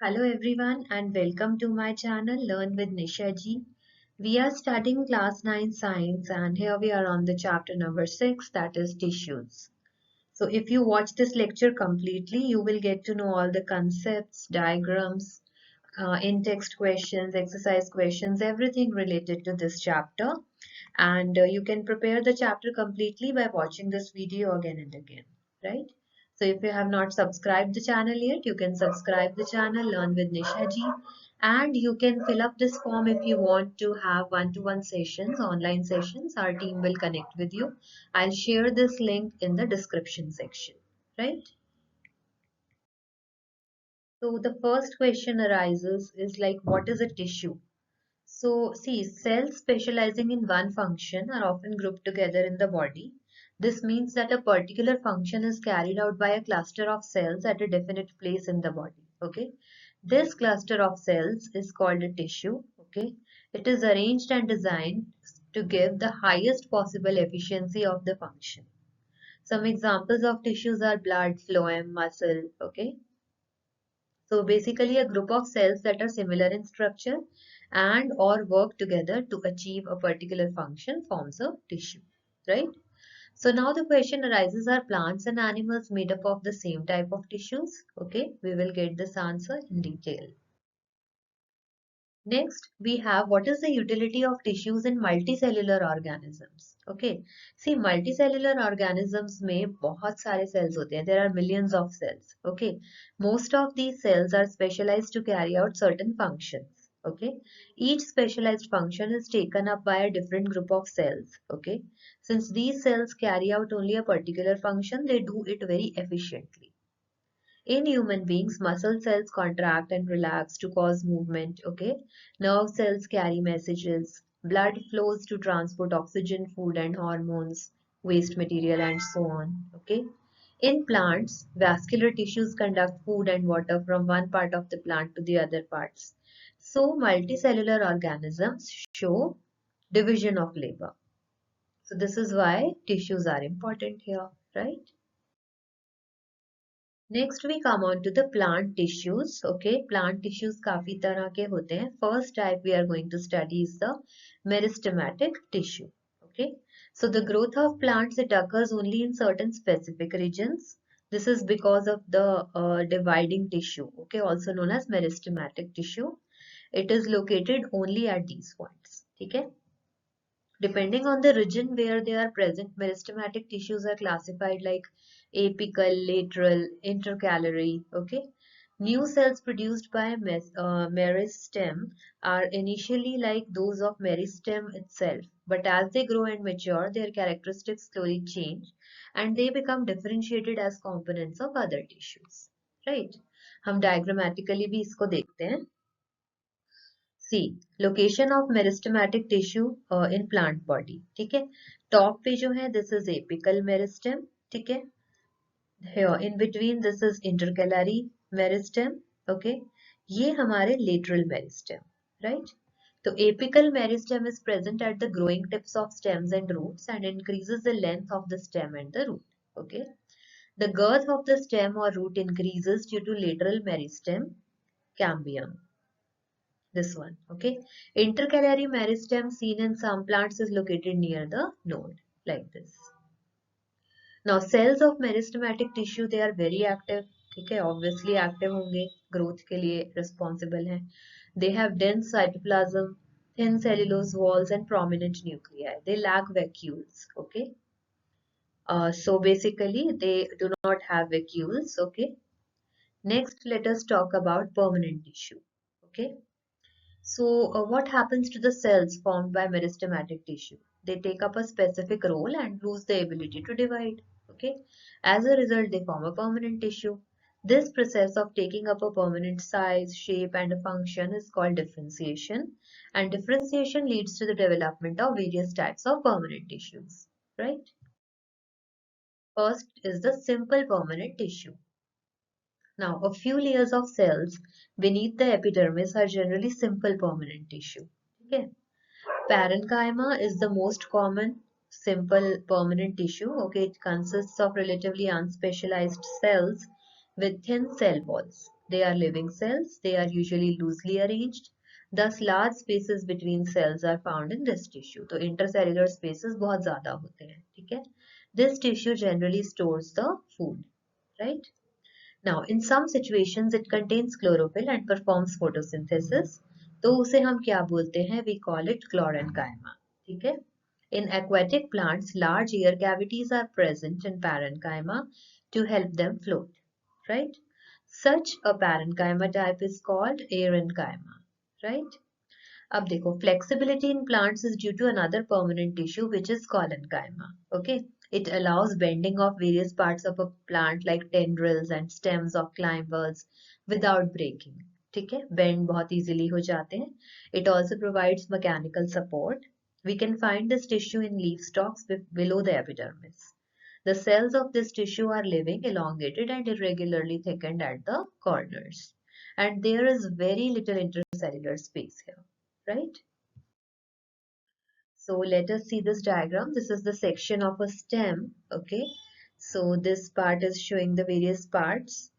Hello everyone and welcome to my channel Learn with Nisha ji. We are studying class 9 science and here we are on the chapter number 6, that is tissues. So if you watch this lecture completely, you will get to know all the concepts, diagrams, in-text questions, exercise questions, everything related to this chapter. And you can prepare the chapter completely by watching this video again and again, right? So if you have not subscribed the channel yet, you can subscribe the channel, Learn with Nisha ji, and you can fill up this form if you want to have one-to-one sessions, online sessions. Our team will connect with you. I'll share this link in the description section, right? So the first question arises is like, what is a tissue? So, see, cells specializing in one function are often grouped together in the body. This means that a particular function is carried out by a cluster of cells at a definite place in the body. Okay. This cluster of cells is called a tissue. Okay. It is arranged and designed to give the highest possible efficiency of the function. Some examples of tissues are blood, phloem, muscle. Okay. So basically a group of cells that are similar in structure and or work together to achieve a particular function forms a tissue, right? So now the question arises, are plants and animals made up of the same type of tissues? Okay, we will get this answer in detail. Next, we have what is the utility of tissues in multicellular organisms? Okay, see multicellular organisms में बहुत सारे cells होते हैं. There are millions of cells. Okay, most of these cells are specialized to carry out certain functions. Okay, each specialized function is taken up by a different group of cells. Okay, since these cells carry out only a particular function, they do it very efficiently. In human beings, muscle cells contract and relax to cause movement, okay? Nerve cells carry messages. Blood flows to transport oxygen, food and hormones, waste material and so on, okay? In plants, vascular tissues conduct food and water from one part of the plant to the other parts. So, multicellular organisms show division of labor. So, this is why tissues are important here, right? Next we come on to the plant tissues. Okay, plant tissues काफी तरह के होते हैं. First type we are going to study is the meristematic tissue. Okay, so the growth of plants, it occurs only in certain specific regions. This is because of the dividing tissue. Okay, also known as meristematic tissue. It is located only at these points. Okay. Depending on the region where they are present, meristematic tissues are classified like apical, lateral, intercalary. Okay. New cells produced by meristem are initially like those of meristem itself, but as they grow and mature, their characteristics slowly change and they become differentiated as components of other tissues. Right? हम diagrammatically भी इसको देखते हैं. See location of meristematic tissue in plant body. ठीक है, top पे जो है दिस इज एपिकल मेरिस्टेम. ठीक है, here in between this is intercalary meristem. Okay, ये हमारे लेटरल मेरिस्टेम, राइट? तो apical meristem is present at the growing tips of stems and roots and increases the length of the stem and the root. Okay, the girth of the stem or root increases due to lateral meristem cambium. This one, okay. Intercalary meristem seen in some plants is located near the node, like this. Now, cells of meristematic tissue, they are very active. ठीक है, obviously active होंगे, growth के लिए responsible हैं. They have dense cytoplasm, thin cellulose walls and prominent nuclei. They lack vacuoles, okay. So basically, they do not have vacuoles, okay. Next, let us talk about permanent tissue, okay. So, what happens to the cells formed by meristematic tissue? They take up a specific role and lose the ability to divide. Okay. As a result, they form a permanent tissue. This process of taking up a permanent size, shape, and a function is called differentiation. And differentiation leads to the development of various types of permanent tissues. Right? First is the simple permanent tissue. Now, a few layers of cells beneath the epidermis are generally simple permanent tissue. Okay. Parenchyma is the most common simple permanent tissue. Okay, it consists of relatively unspecialized cells with thin cell walls. They are living cells. They are usually loosely arranged. Thus, large spaces between cells are found in this tissue. तो intercellular spaces बहुत ज़्यादा होते हैं, ठीक है? This tissue generally stores the food, right? Now, in some situations, it contains chlorophyll and performs photosynthesis. तो उसे हम क्या बोलते हैं? We call it chlorenchyma. ठीक है? In aquatic plants, large air cavities are present in parenchyma to help them float. Right? Such a parenchyma type is called aerenchyma. Right? अब देखो, flexibility in plants is due to another permanent tissue which is collenchyma. Okay, it allows bending of various parts of a plant like tendrils and stems of climbers without breaking. ठीक है, bend बहुत easily हो जाते हैं. It also provides mechanical support. We can find this tissue in leaf stalks below the epidermis. The cells of this tissue are living, elongated and irregularly thickened at the corners. And there is very little intercellular space here. Right? So let us see this diagram. This is the section of a stem. Okay. So this part is showing the various parts.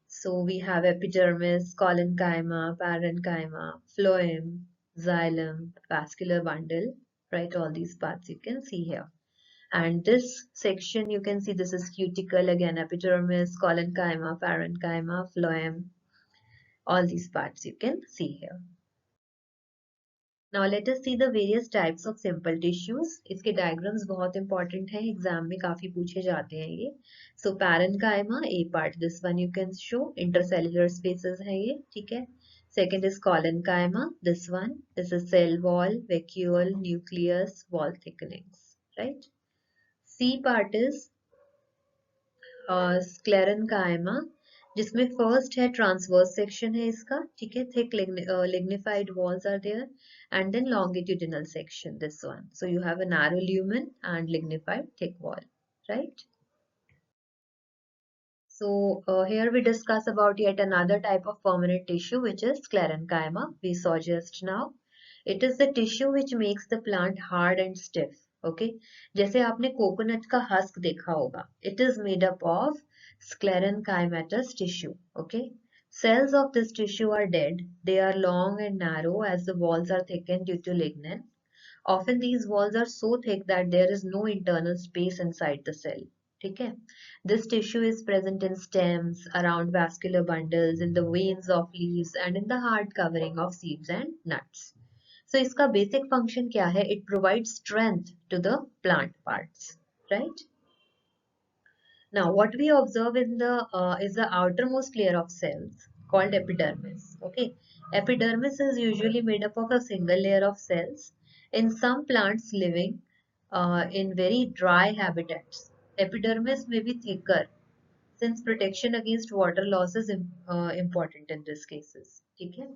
So we have epidermis, collenchyma, parenchyma, phloem, xylem, vascular bundle. Right. All these parts you can see here. And this section you can see this is cuticle, again epidermis, collenchyma, parenchyma, phloem. All these parts you can see here. Now let us see the various types of simple tissues. इसके diagrams बहुत important हैं, exam में काफी पूछे जाते हैं ये. So parenchyma, A part, this one you can show, intercellular spaces है ये, ठीक है. Second is collenchyma, this one. This is cell wall, vacuole, nucleus, wall thickenings, right? C part is sclerenchyma, जिसमें फर्स्ट है ट्रांसवर्स सेक्शन है इसका, ठीक है, thick lignified walls are there and then longitudinal section, this one. So you have a narrow lumen and lignified thick wall, right? So here we discuss about yet another type of permanent tissue which is sclerenchyma. We saw just now. It is the tissue which makes the plant hard and stiff. Okay, जैसे आपने coconut का husk देखा होगा. It is made up of sclerenchymatous tissue. Okay, cells of this tissue are dead. They are long and narrow as the walls are thickened due to lignin. Often these walls are so thick that there is no internal space inside the cell. ठीक है? This tissue is present in stems, around vascular bundles, in the veins of leaves, and in the hard covering of seeds and nuts. So इसका basic function क्या है? It provides strength to the plant parts, right? Now, what we observe in the is the outermost layer of cells called epidermis. Okay, epidermis is usually made up of a single layer of cells. In some plants living in very dry habitats, epidermis may be thicker since protection against water loss is important in these cases. Okay?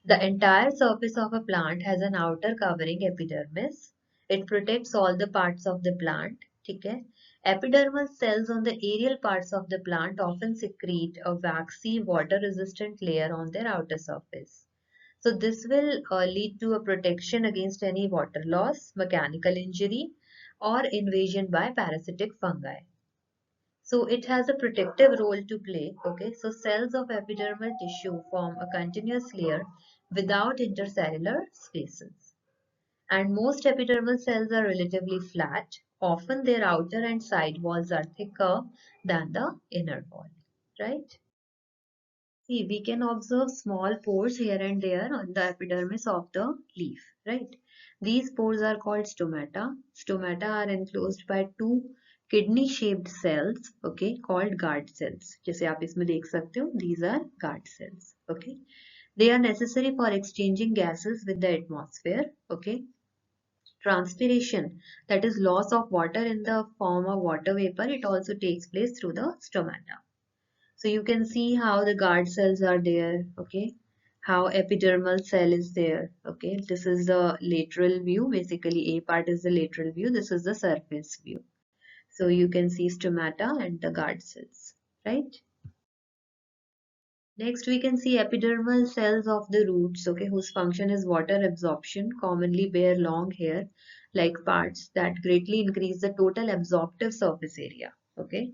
The entire surface of a plant has an outer covering epidermis. It protects all the parts of the plant. Okay? Epidermal cells on the aerial parts of the plant often secrete a waxy, water-resistant layer on their outer surface. So this will lead to a protection against any water loss, mechanical injury, or invasion by parasitic fungi. So it has a protective role to play. Okay, so cells of epidermal tissue form a continuous layer without intercellular spaces. And most epidermal cells are relatively flat. Often their outer and side walls are thicker than the inner wall, right? See, we can observe small pores here and there on the epidermis of the leaf, right? These pores are called stomata. Stomata are enclosed by two kidney-shaped cells, okay, called guard cells. जैसे आप इसमें देख सकते हो, these are guard cells, okay. They are necessary for exchanging gases with the atmosphere, okay. Transpiration, that is loss of water in the form of water vapor, it also takes place through the stomata. So you can see how the guard cells are there, okay, how epidermal cell is there, okay. This is the lateral view, basically A part is the lateral view, this is the surface view. So you can see stomata and the guard cells, right? Next we can see epidermal cells of the roots, okay, whose function is water absorption, commonly bear long hair like parts that greatly increase the total absorptive surface area, okay.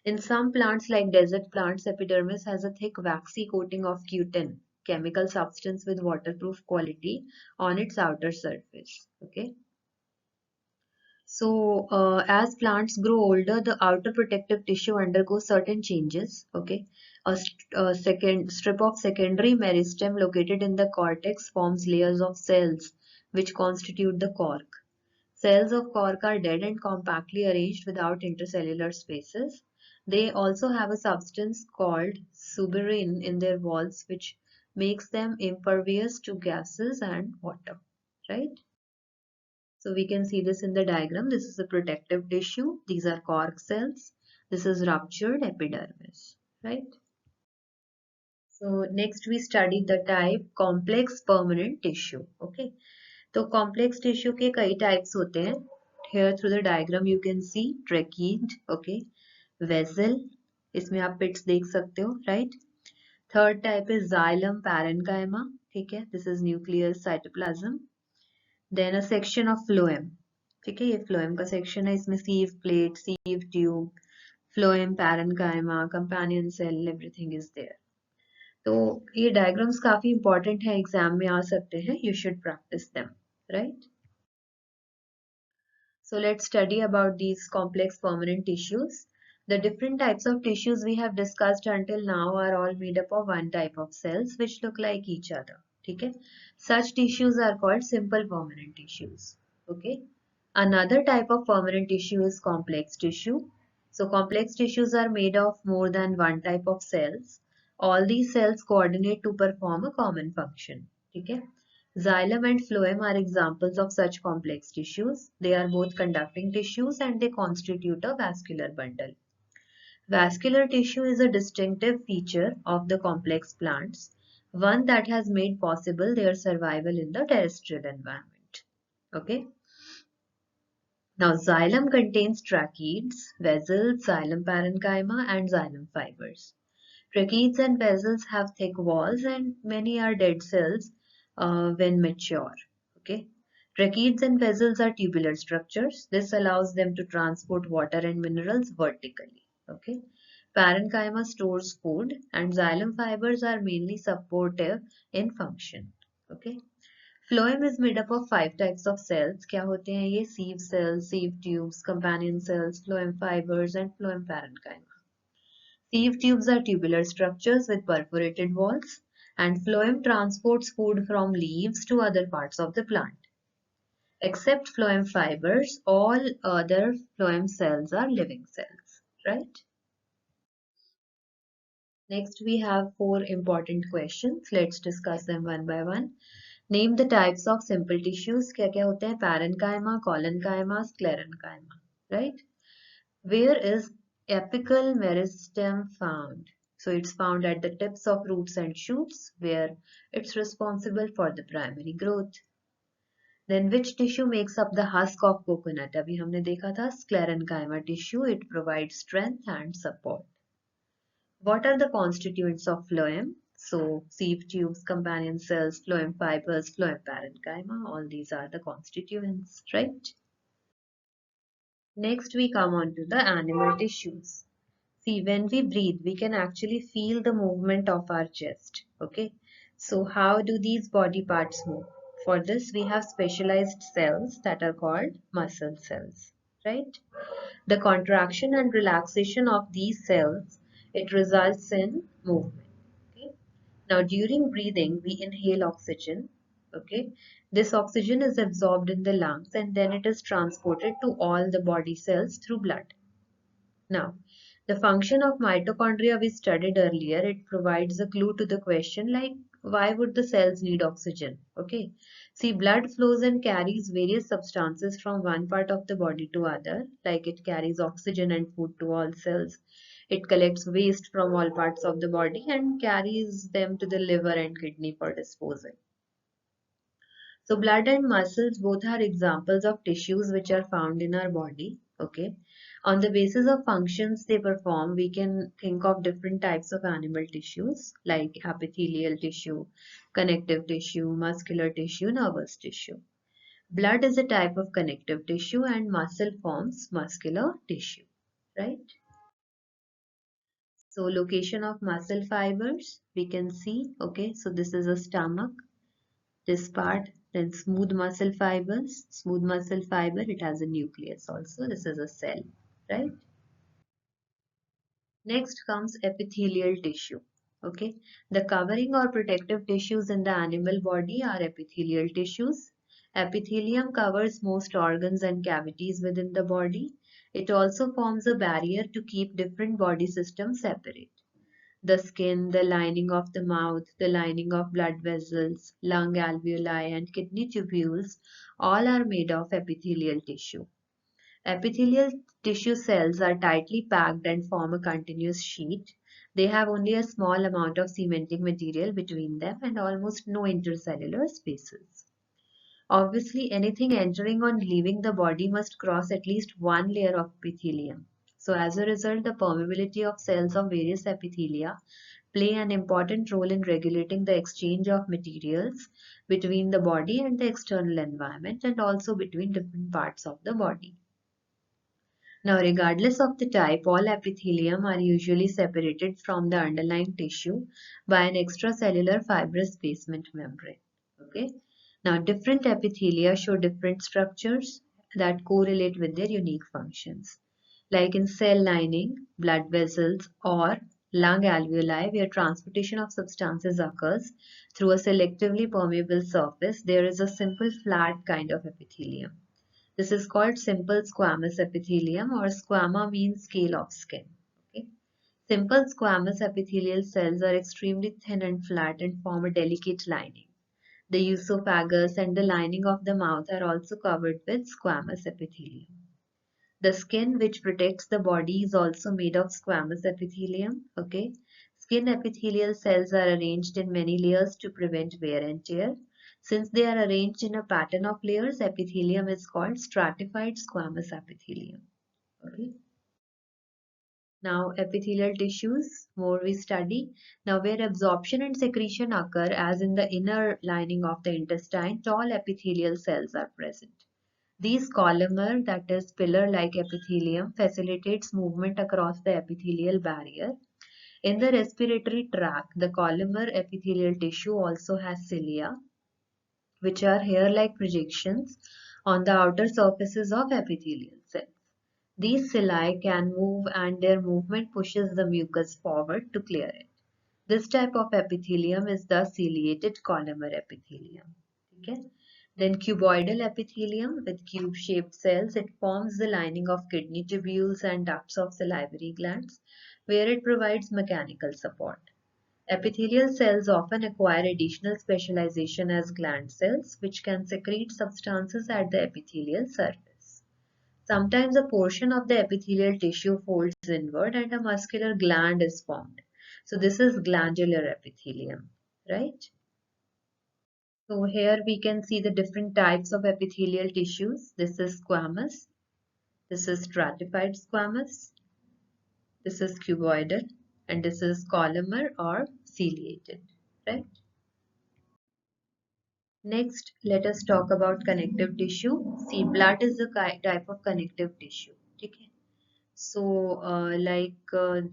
In some plants like desert plants, epidermis has a thick waxy coating of cutin, chemical substance with waterproof quality on its outer surface. Okay. So, as plants grow older, the outer protective tissue undergoes certain changes. Okay, a second strip of secondary meristem located in the cortex forms layers of cells, which constitute the cork. Cells of cork are dead and compactly arranged without intercellular spaces. They also have a substance called suberin in their walls, which makes them impervious to gases and water. Right? So we can see this in the diagram. This is a protective tissue. These are cork cells. This is ruptured epidermis, right? So next we study the type complex permanent tissue. Okay. तो complex tissue के कई types होते हैं. Here through the diagram you can see tracheid, okay, vessel. इसमें आप pits देख सकते हो, right? Third type is xylem parenchyma. ठीक है. This is nucleus cytoplasm. Then a section of phloem. ठीक है, ये फ्लोएम का सेक्शन है. इसमें sieve plate, sieve tube, phloem parenchyma, companion cell, everything is there. तो ये डायग्राम्स काफी इंपॉर्टेंट है, एग्जाम में आ सकते हैं. You should practice them, right? So let's study about these complex permanent tissues. The different types of tissues we have discussed until now are all made up of one type of cells which look like each other. Okay? Such tissues are called simple permanent tissues. Okay? Another type of permanent tissue is complex tissue. So complex tissues are made of more than one type of cells. All these cells coordinate to perform a common function. Okay? Xylem and phloem are examples of such complex tissues. They are both conducting tissues and they constitute a vascular bundle. Vascular tissue is a distinctive feature of the complex plants, one that has made possible their survival in the terrestrial environment. Okay. Now, xylem contains tracheids, vessels, xylem parenchyma, and xylem fibers. Tracheids and vessels have thick walls and many are dead cells when mature. Okay. Tracheids and vessels are tubular structures. This allows them to transport water and minerals vertically. Okay. Parenchyma stores food and xylem fibers are mainly supportive in function. Okay. Phloem is made up of 5 types of cells. क्या होते हैं ये? Sieve cells, sieve tubes, companion cells, phloem fibers, and phloem parenchyma. Sieve tubes are tubular structures with perforated walls, and phloem transports food from leaves to other parts of the plant. Except phloem fibers, all other phloem cells are living cells, right? Next, we have 4 important questions. Let's discuss them one by one. Name the types of simple tissues. क्या क्या होते हैं? Parenchyma, collenchyma, sclerenchyma, right? Where is apical meristem found? So it's found at the tips of roots and shoots where it's responsible for the primary growth. Then which tissue makes up the husk of coconut? अभी हमने देखा था sclerenchyma tissue. It provides strength and support. What are the constituents of phloem? So sieve tubes, companion cells, phloem fibers, phloem parenchyma, all these are the constituents, right? Next we come on to the animal tissues. See, when we breathe, we can actually feel the movement of our chest, okay? So how do these body parts move? For this, we have specialized cells that are called muscle cells, right? The contraction and relaxation of these cells, it results in movement. Okay? Now, during breathing, we inhale oxygen. Okay, this oxygen is absorbed in the lungs and then it is transported to all the body cells through blood. Now, the function of mitochondria we studied earlier, it provides a clue to the question like why would the cells need oxygen? Okay, see, blood flows and carries various substances from one part of the body to other, like it carries oxygen and food to all cells. It collects waste from all parts of the body and carries them to the liver and kidney for disposal. So blood and muscles both are examples of tissues which are found in our body. Okay. On the basis of functions they perform, we can think of different types of animal tissues like epithelial tissue, connective tissue, muscular tissue, nervous tissue. Blood is a type of connective tissue and muscle forms muscular tissue, right? So location of muscle fibers, we can see, okay, so this is a stomach, this part, then smooth muscle fiber, it has a nucleus also, this is a cell, right? Next comes epithelial tissue, okay. The covering or protective tissues in the animal body are epithelial tissues. Epithelium covers most organs and cavities within the body. It also forms a barrier to keep different body systems separate. The skin, the lining of the mouth, the lining of blood vessels, lung alveoli, and kidney tubules all are made of epithelial tissue. Epithelial tissue cells are tightly packed and form a continuous sheet. They have only a small amount of cementing material between them and almost no intercellular spaces. Obviously, anything entering or leaving the body must cross at least one layer of epithelium. So as a result, the permeability of cells of various epithelia play an important role in regulating the exchange of materials between the body and the external environment and also between different parts of the body. Now, regardless of the type, all epithelium are usually separated from the underlying tissue by an extracellular fibrous basement membrane. Okay. Now, different epithelia show different structures that correlate with their unique functions. Like in cell lining, blood vessels, or lung alveoli, where transportation of substances occurs through a selectively permeable surface, there is a simple flat kind of epithelium. This is called simple squamous epithelium, or squama means scale of skin. Okay. Simple squamous epithelial cells are extremely thin and flat and form a delicate lining. The esophagus and the lining of the mouth are also covered with squamous epithelium. The skin which protects the body is also made of squamous epithelium. Okay. Skin epithelial cells are arranged in many layers to prevent wear and tear. Since they are arranged in a pattern of layers, epithelium is called stratified squamous epithelium. Okay. Now, epithelial tissues, more we study. Now, where absorption and secretion occur, as in the inner lining of the intestine, tall epithelial cells are present. These columnar, that is pillar-like epithelium, facilitates movement across the epithelial barrier. In the respiratory tract, the columnar epithelial tissue also has cilia, which are hair-like projections on the outer surfaces of epithelial cells. These cilia can move and their movement pushes the mucus forward to clear it. This type of epithelium is the ciliated columnar epithelium. Okay? Then cuboidal epithelium with cube-shaped cells, it forms the lining of kidney tubules and ducts of salivary glands, where it provides mechanical support. Epithelial cells often acquire additional specialization as gland cells, which can secrete substances at the epithelial surface. Sometimes a portion of the epithelial tissue folds inward and a muscular gland is formed. So this is glandular epithelium, right? So here we can see the different types of epithelial tissues. This is squamous, this is stratified squamous, this is cuboidal, and this is columnar or ciliated, right? Next, let us talk about connective tissue. See, blood is a type of connective tissue. Okay. So,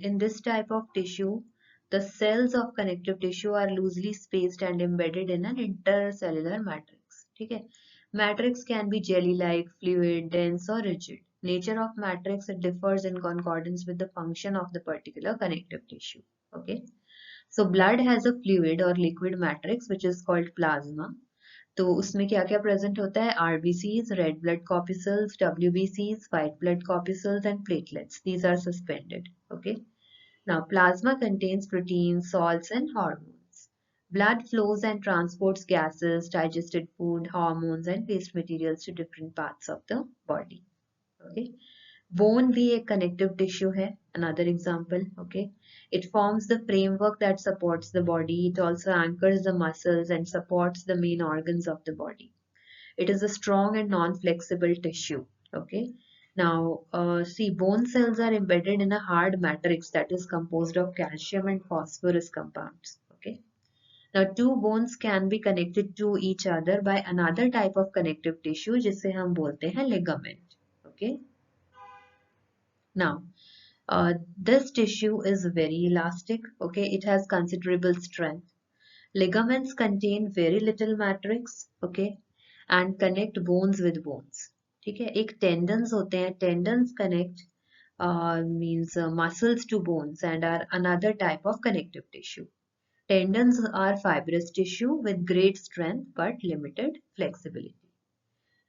in this type of tissue, the cells of connective tissue are loosely spaced and embedded in an intercellular matrix. Okay. Matrix can be jelly-like, fluid, dense, or rigid. Nature of matrix, it differs in concordance with the function of the particular connective tissue. Okay. So, blood has a fluid or liquid matrix which is called plasma. तो उसमें क्या क्या present होता है RBCs, red blood corpuscles, WBCs, white blood corpuscles and platelets. These are suspended. Okay. Now plasma contains proteins, salts and hormones. Blood flows and transports gases, digested food, hormones and waste materials to different parts of the body. Okay. Bone भी एक connective tissue है, another example, okay. It forms the framework that supports the body. It also anchors the muscles and supports the main organs of the body. It is a strong and non-flexible tissue, okay. Now, see, bone cells are embedded in a hard matrix that is composed of calcium and phosphorus compounds, okay. Now, two bones can be connected to each other by another type of connective tissue जिसे हम बोलते हैं ligament, okay. Now, This tissue is very elastic, okay? It has considerable strength. Ligaments contain very little matrix, okay? And connect bones with bones. ठीक है, एक tendons होते हैं, tendons connect means muscles to bones and are another type of connective tissue. Tendons are fibrous tissue with great strength but limited flexibility.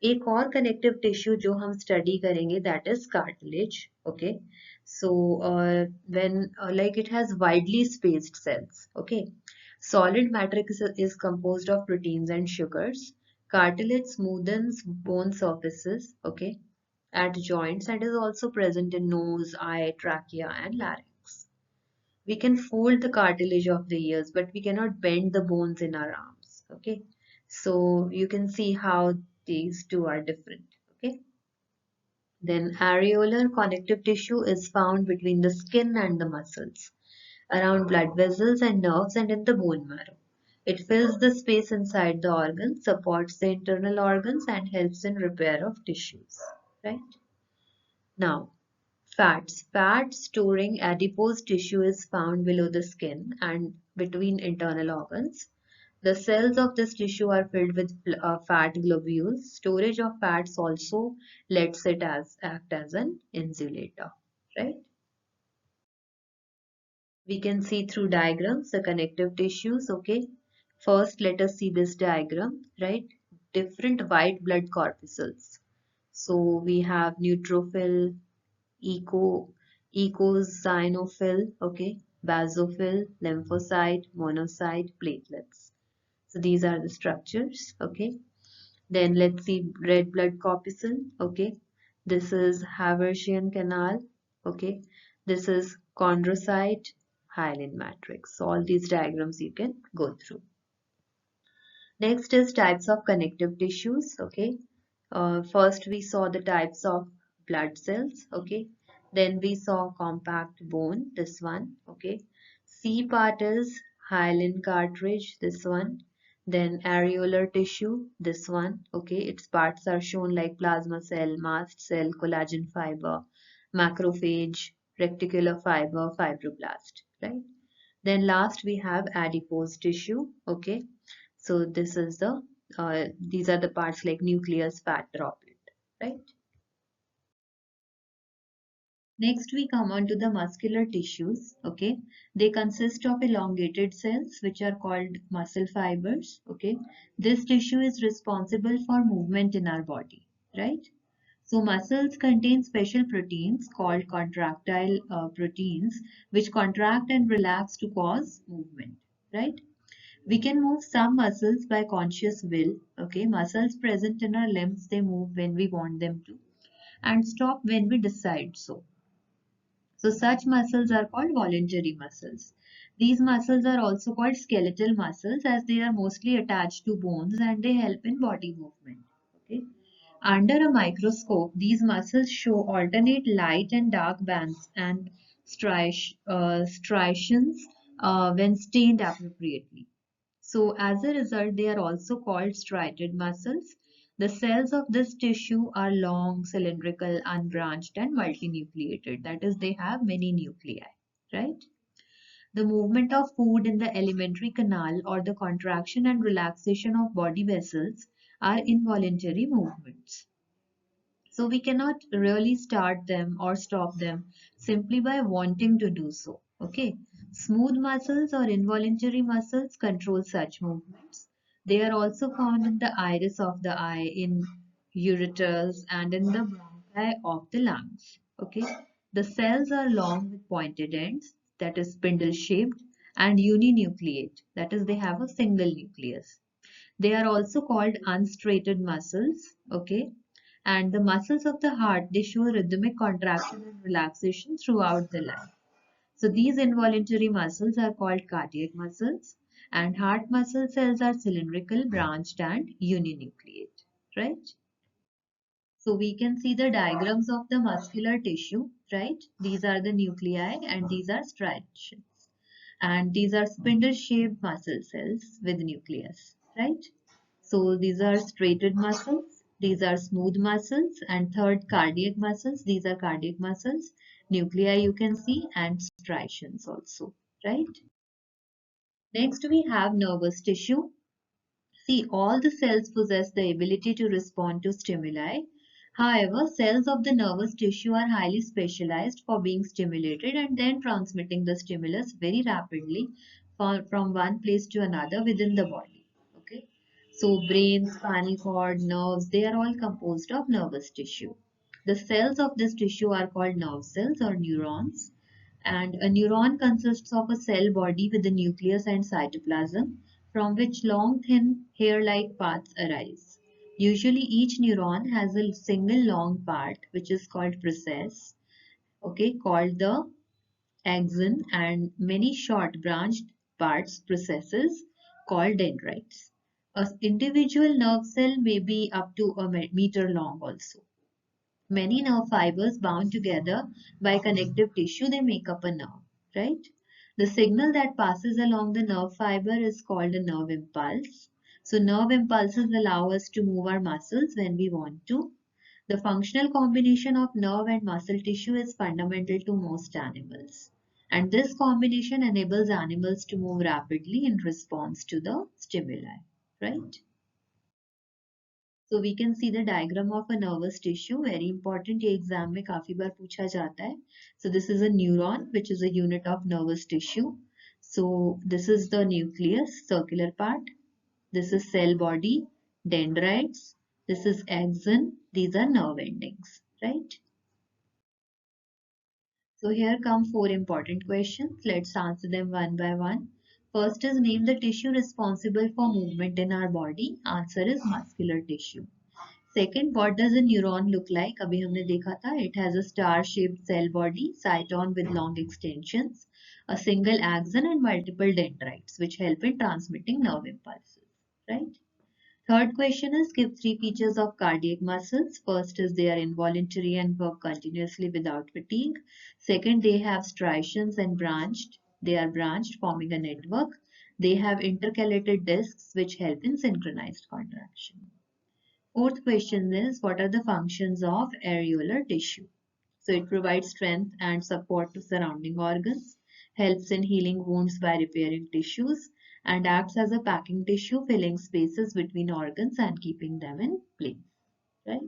एक और connective tissue जो हम study करेंगे that is cartilage. Okay, so when like it has widely spaced cells. Okay, solid matrix is composed of proteins and sugars. Cartilage smoothens bone surfaces. Okay, at joints and is also present in nose, eye, trachea, and larynx. We can fold the cartilage of the ears, but we cannot bend the bones in our arms. Okay, so you can see how these two are different. Okay, then areolar connective tissue is found between the skin and the muscles, around blood vessels and nerves, and in the bone marrow. It fills the space inside the organ, supports the internal organs, and helps in repair of tissues. Right now, fats. Fat storing adipose tissue is found below the skin and between internal organs. The cells of this tissue are filled with fat globules. Storage of fats also lets it act as an insulator, right? We can see through diagrams the connective tissues, okay? First, let us see this diagram, right? Different white blood corpuscles. So we have neutrophil, eco, eosinophil, okay, basophil, lymphocyte, monocyte, platelets. So these are the structures, okay. Then let's see red blood corpuscle, okay. This is Haversian canal, okay. This is chondrocyte, hyaline matrix. So all these diagrams you can go through. Next is types of connective tissues, okay. First we saw the types of blood cells, okay. Then we saw compact bone, this one, okay. C part is hyaline cartilage, this one. Then areolar tissue, this one, okay. Its parts are shown like plasma cell, mast cell, collagen fiber, macrophage, reticular fiber, fibroblast, right. Then last we have adipose tissue, okay. So this is the these are the parts like nucleus, fat droplet, right? Next we come on to the muscular tissues, okay? They consist of elongated cells which are called muscle fibers, okay? This tissue is responsible for movement in our body, right? So muscles contain special proteins called contractile proteins which contract and relax to cause movement, right? We can move some muscles by conscious will. Okay, muscles present in our limbs, they move when we want them to and stop when we decide so. So such muscles are called voluntary muscles. These muscles are also called skeletal muscles as they are mostly attached to bones and they help in body movement. Okay. Under a microscope, these muscles show alternate light and dark bands and striations when stained appropriately. So as a result, they are also called striated muscles. The cells of this tissue are long, cylindrical, unbranched, and multinucleated. That is, they have many nuclei, right? The movement of food in the alimentary canal or the contraction and relaxation of body vessels are involuntary movements. So we cannot really start them or stop them simply by wanting to do so. Okay. Smooth muscles or involuntary muscles control such movements. They are also found in the iris of the eye, in ureters, and in the bronchi of the lungs. Okay. The cells are long with pointed ends, that is spindle shaped, and uninucleate, that is they have a single nucleus. They are also called unstraighted muscles. Okay, and the muscles of the heart, they show rhythmic contraction and relaxation throughout the life. So these involuntary muscles are called cardiac muscles and heart muscle cells are cylindrical, branched and uninucleate, right? So we can see the diagrams of the muscular tissue, right? These are the nuclei and these are striations. And these are spindle-shaped muscle cells with nucleus, right? So these are straighted muscles, these are smooth muscles, and third cardiac muscles, these are cardiac muscles. nuclei you can see, and striations also, right? Next we have nervous tissue. See, all the cells possess the ability to respond to stimuli. However, cells of the nervous tissue are highly specialized for being stimulated and then transmitting the stimulus very rapidly from one place to another within the body. Okay. So, brain, spinal cord, nerves, they are all composed of nervous tissue. The cells of this tissue are called nerve cells or neurons. And a neuron consists of a cell body with a nucleus and cytoplasm from which long thin hair-like paths arise. Usually each neuron has a single long part which is called process, okay, called the axon, and many short branched parts processes called dendrites. An individual nerve cell may be up to a meter long also. Many nerve fibers bound together by connective tissue, they make up a nerve, right? The signal that passes along the nerve fiber is called a nerve impulse. So nerve impulses allow us to move our muscles when we want to. The functional combination of nerve and muscle tissue is fundamental to most animals. And this combination enables animals to move rapidly in response to the stimuli, right? So we can see the diagram of a nervous tissue. Very important, ये exam में काफी बार पूछा जाता है. So this is a neuron, which is a unit of nervous tissue. So this is the nucleus, circular part. This is cell body, dendrites. This is axon. These are nerve endings, right? So here come four important questions. Let's answer them one by one. First is name the tissue responsible for movement in our body. Answer is muscular tissue. Second, what does a neuron look like? अभी हमने देखा था. It has a star-shaped cell body, cyton with long extensions, a single axon and multiple dendrites, which help in transmitting nerve impulses. Right? Third question is give three features of cardiac muscles. First is they are involuntary and work continuously without fatigue. Second, they have striations and branched. They are branched, forming a network. They have intercalated discs which help in synchronized contraction. Fourth question is what are the functions of areolar tissue? So it provides strength and support to surrounding organs, helps in healing wounds by repairing tissues, and acts as a packing tissue, filling spaces between organs and keeping them in place. Right?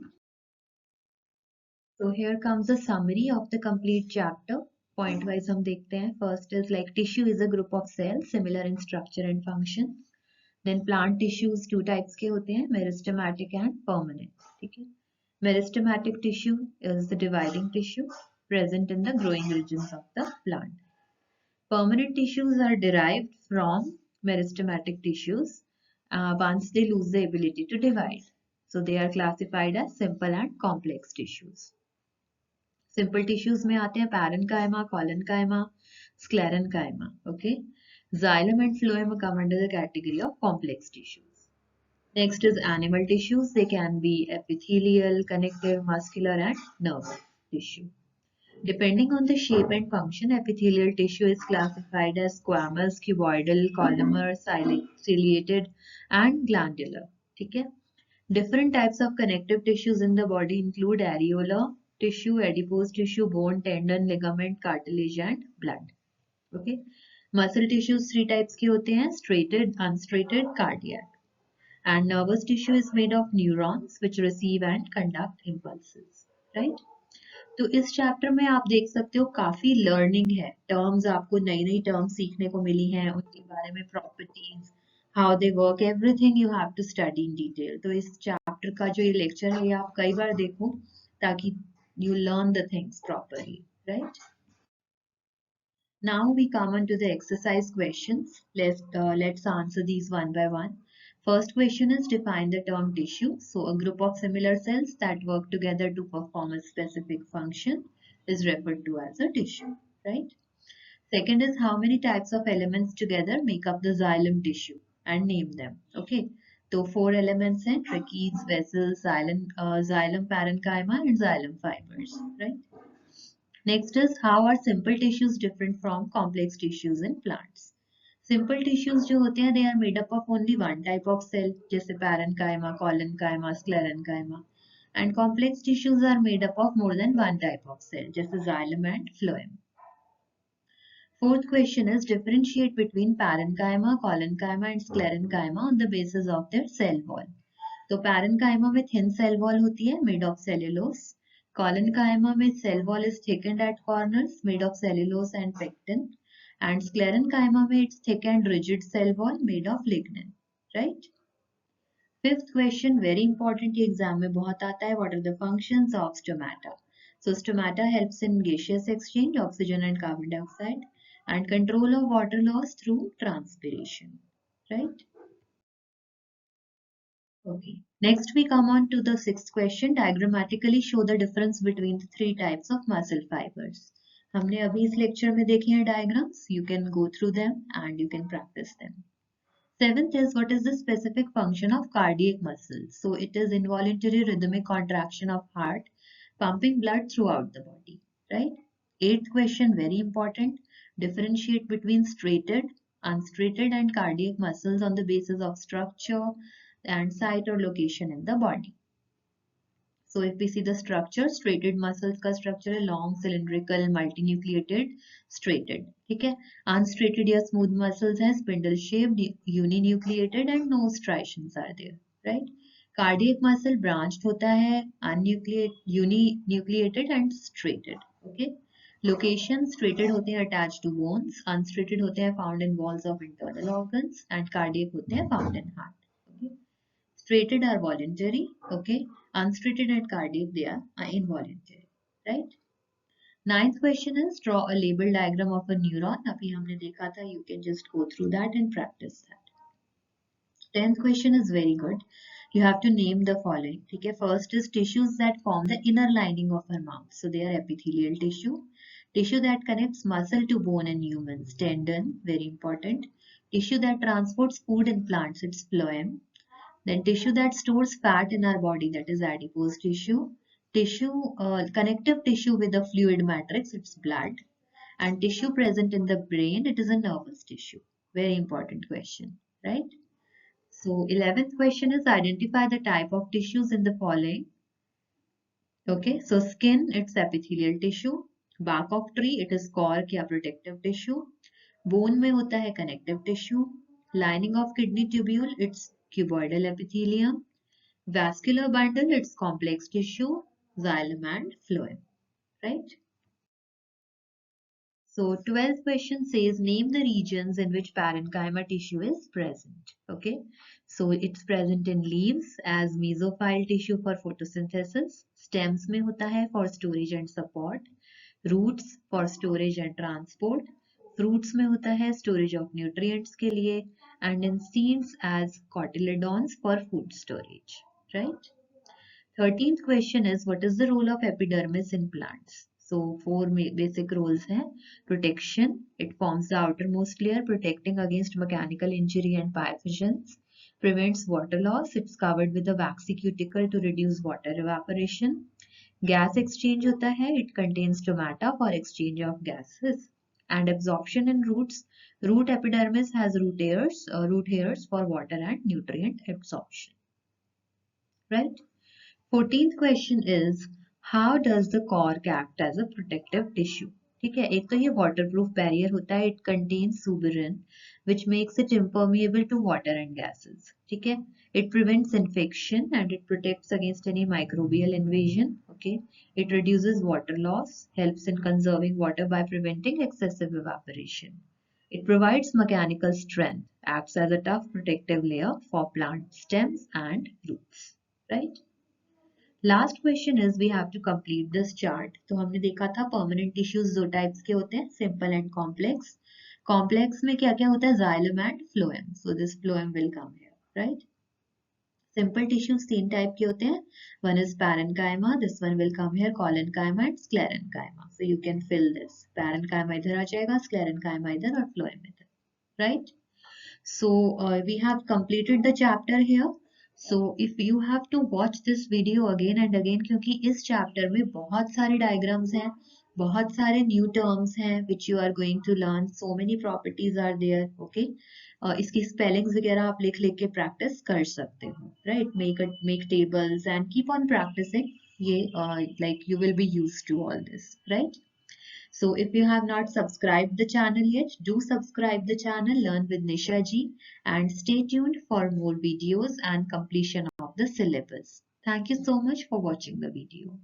So here comes a summary of the complete chapter. Point wise हम देखते हैं. First is like tissue is a group of cells similar in structure and function. Then plant tissues two types के होते हैं, meristematic and permanent. ठीक है? Meristematic tissue is the dividing tissue present in the growing regions of the plant. Permanent tissues are derived from meristematic tissues once they lose the ability to divide. So they are classified as simple and complex tissues. Simple tissues में आते हैं parenchyma, collenchyma, sclerenchyma. Okay. Xylem and phloem come under the category of complex tissues. Next is animal tissues. They can be epithelial, connective, muscular, and nervous tissue. Depending on the shape and function, epithelial tissue is classified as squamous, cuboidal, columnar, ciliated, and glandular. Okay? Different types of connective tissues in the body include areolar tissue, adipose tissue, bone, tendon, ligament, cartilage, and blood. Okay? Muscle tissues three types के होते हैं, straighted, unstraighted, cardiac. And nervous tissue is made of neurons which receive and conduct impulses, right? तो इस chapter में आप देख सकते हो काफी लर्निंग है, टर्म्स आपको नई नई टर्म्स सीखने को मिली हैं, उनके बारे में properties, how they work, everything you have to study in detail. तो इस चैप्टर का जो ये लेक्चर है ये आप कई बार देखो ताकि you learn the things properly, right? Now we come on to the exercise questions. Let's answer these one by one. First question is define the term tissue. So a group of similar cells that work together to perform a specific function is referred to as a tissue, right? Second is how many types of elements together make up the xylem tissue and name them. Okay. So four elements हैं, tracheids, vessels, xylem parenchyma and xylem fibers, right? Next is how are simple tissues different from complex tissues in plants. Simple tissues जो होते हैं they are made up of only one type of cell जैसे parenchyma, collenchyma, sclerenchyma. And complex tissues are made up of more than one type of cell, जैसे xylem and phloem. Fourth question is differentiate between parenchyma, collenchyma and sclerenchyma on the basis of their cell wall. तो parenchyma में thin cell wall होती है made of cellulose. Collenchyma में cell wall is thickened at corners made of cellulose and pectin. And sclerenchyma में it's thick and rigid cell wall made of lignin. Right? Fifth question, very important, ये exam में बहुत आता है. What are the functions of stomata? So stomata helps in gaseous exchange, oxygen and carbon dioxide, and control of water loss through transpiration. Right? Okay. Next we come on to the sixth question. Diagrammatically show the difference between the three types of muscle fibers. हमने अभी इस lecture में देखे हैं diagrams. You can go through them and you can practice them. Seventh is what is the specific function of cardiac muscle? So it is involuntary rhythmic contraction of heart, pumping blood throughout the body, right? Eighth question, very important. Differentiate between straighted, unstraighted and cardiac muscles on the basis of structure and site or location in the body. So if we see the structure, straighted muscles का structure है long, cylindrical, multinucleated, straighted. ठीक है? Unstraighted या smooth muscles हैं spindle shaped, uninucleated and no striations are there. Right? Cardiac muscle branched होता है uninucleated and straighted. Okay? Location straighted होते हैं attached to bones, unstraighted होते हैं found in walls of internal organs and cardiac होते हैं found in heart. Okay? Straighted are voluntary, okay. Unstraighted and cardiac, they are involuntary, right? Ninth question is draw a label diagram of a neuron. अभी हमने देखा था, you can just go through that and practice that. 10th question is very good. You have to name the following. Okay, first is tissues that form the inner lining of our mouth. So they are epithelial tissue. Tissue that connects muscle to bone in humans. Tendon, very important. Tissue that transports food in plants, it's phloem. Then tissue that stores fat in our body, that is adipose tissue. Connective tissue with a fluid matrix, it's blood. And tissue present in the brain, it is a nervous tissue. Very important question, right? So 11th question is identify the type of tissues in the following. Okay, so skin, it's epithelial tissue. Bark of tree, it is cork या protective tissue. Bone में होता है connective tissue. Lining of kidney tubule, it's cuboidal epithelium. Vascular bundle, it's complex tissue, xylem and phloem, right? So 12th question says name the regions in which parenchyma tissue is present. Okay, so it's present in leaves as mesophyll tissue for photosynthesis. Stems में होता है for storage and support. Roots for storage and transport. Fruits में होता है storage of nutrients के लिए. And in seeds as cotyledons for food storage, right? 13th question is what is the role of epidermis in plants? So four basic roles हैं. Protection, it forms the outermost layer protecting against mechanical injury and pathogens. Prevents water loss, it's covered with a waxy cuticle to reduce water evaporation. Gas exchange होता है, it contains stomata for exchange of gases. And absorption in roots, root epidermis has root hairs for water and nutrient absorption. Right? 14th question is how does the cork act as a protective tissue? ठीक है, एक तो ये waterproof barrier होता है, it contains suberin which makes it impermeable to water and gases. ठीक है, it prevents infection and it protects against any microbial invasion. Okay, it reduces water loss, helps in conserving water by preventing excessive evaporation. It provides mechanical strength, acts as a tough protective layer for plant stems and roots. Right? Last question is we have to complete this chart. तो हमने देखा था permanent tissues दो types के होते हैं, simple and complex. Complex में क्या क्या होता है? Xylem and phloem. So this phloem will come here, right? Simple tissues तीन टाइप के होते हैं. One is parenchyma, this one will come here, collenchyma and sclerenchyma. So you can fill this. Parenchyma इधर आ जाएगा, स्क्लेरेन्काइमा इधर और phloem इधर, right? So we have completed the chapter here. So if you have to watch this video again and again क्योंकि इस chapter में बहुत सारे diagrams हैं, बहुत सारे न्यू टर्म्स हैं which you are going to learn, so many properties are there, okay. इसकी स्पेलिंग्स वगैरह आप लिख लिख के प्रैक्टिस कर सकते हो, right. Make tables and keep on practising, ये like you will be used to all this, right? So if you have not subscribed the channel yet, do subscribe the channel, Learn with Nisha ji, and stay tuned for more videos and completion of the syllabus. Thank you so much for watching the video.